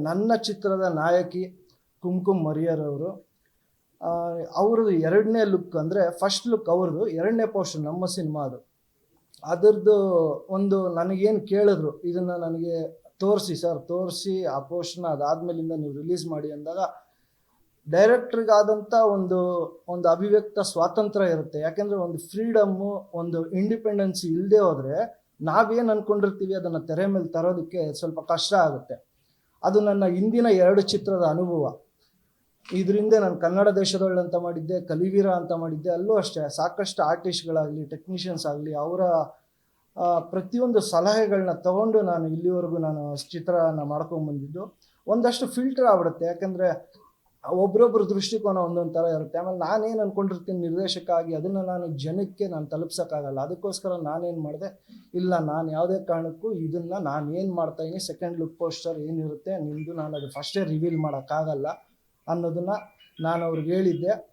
ನನ್ನ ಚಿತ್ರದ ನಾಯಕಿ ಕುಂಕುಮ್ ಮರಿಯರ್ ಅವರು. ಅವ್ರದ್ದು 2ನೇ ಲುಕ್ ಅಂದರೆ ಫಸ್ಟ್ ಲುಕ್ ಅವ್ರದ್ದು, 2ನೇ ಪೋಸ್ಟರ್ ನಮ್ಮ ಸಿನಿಮಾದು. ಅದರದ್ದು ಒಂದು ನನಗೇನು ಕೇಳಿದ್ರು, ಇದನ್ನು ನನಗೆ ತೋರಿಸಿ ಸರ್, ತೋರಿಸಿ ಆ ಪೋಸ್ಟರ್ನ ಅದಾದಮೇಲಿಂದ ನೀವು ರಿಲೀಸ್ ಮಾಡಿ ಅಂದಾಗ ಡೈರೆಕ್ಟ್ರಿಗಾದಂಥ ಒಂದು ಅಭಿವ್ಯಕ್ತ ಸ್ವಾತಂತ್ರ್ಯ ಇರುತ್ತೆ. ಯಾಕೆಂದರೆ ಒಂದು ಫ್ರೀಡಮ್ಮು, ಒಂದು ಇಂಡಿಪೆಂಡೆನ್ಸಿ ಇಲ್ಲದೆ ಹೋದರೆ ನಾವೇನು ಅಂದ್ಕೊಂಡಿರ್ತೀವಿ ಅದನ್ನು ತೆರೆ ಮೇಲೆ ತರೋದಕ್ಕೆ ಸ್ವಲ್ಪ ಕಷ್ಟ ಆಗುತ್ತೆ. ಅದು ನನ್ನ ಹಿಂದಿನ 2 ಚಿತ್ರದ ಅನುಭವ. ಇದರಿಂದ ನಾನು ಕನ್ನಡ ದೇಶದೊಳ್ಳೆ ಅಂತ ಮಾಡಿದ್ದೆ, ಕಲಿವೀರ ಅಂತ ಮಾಡಿದ್ದೆ. ಅಲ್ಲೂ ಅಷ್ಟೇ ಸಾಕಷ್ಟು ಆರ್ಟಿಸ್ಟ್ಗಳಾಗಲಿ, ಟೆಕ್ನಿಷಿಯನ್ಸ್ ಆಗಲಿ, ಅವರ ಪ್ರತಿಯೊಂದು ಸಲಹೆಗಳನ್ನ ತಗೊಂಡು ನಾನು ಇಲ್ಲಿವರೆಗೂ ನಾನು ಚಿತ್ರನ ಮಾಡ್ಕೊಂಬಂದಿದ್ದು. ಒಂದಷ್ಟು ಫಿಲ್ಟರ್ ಆಗ್ಬಿಡುತ್ತೆ, ಯಾಕೆಂದರೆ ಒಬ್ರೊಬ್ಬರ ದೃಷ್ಟಿಕೋನ ಒಂದೊಂದು ಥರ ಇರುತ್ತೆ. ಆಮೇಲೆ ನಾನೇನು ಅಂದ್ಕೊಂಡಿರ್ತೀನಿ ನಿರ್ದೇಶಕ ಆಗಿ, ಅದನ್ನು ನಾನು ಜನಕ್ಕೆ ನಾನು ತಲುಪ್ಸೋಕ್ಕಾಗಲ್ಲ. ಅದಕ್ಕೋಸ್ಕರ ನಾನೇನು ಮಾಡಿದೆ, ಇಲ್ಲ ನಾನು ಯಾವುದೇ ಕಾರಣಕ್ಕೂ ಇದನ್ನು ನಾನು ಏನು ಮಾಡ್ತಾಯಿದ್ದೀನಿ, ಸೆಕೆಂಡ್ ಲುಕ್ ಪೋಸ್ಟರ್ ಏನಿರುತ್ತೆ ನಿಮ್ಮದು, ನಾನು ಅದು ಫಸ್ಟೇ ರಿವೀಲ್ ಮಾಡೋಕ್ಕಾಗಲ್ಲ ಅನ್ನೋದನ್ನು ನಾನು ಅವ್ರಿಗೆ ಹೇಳಿದ್ದೆ.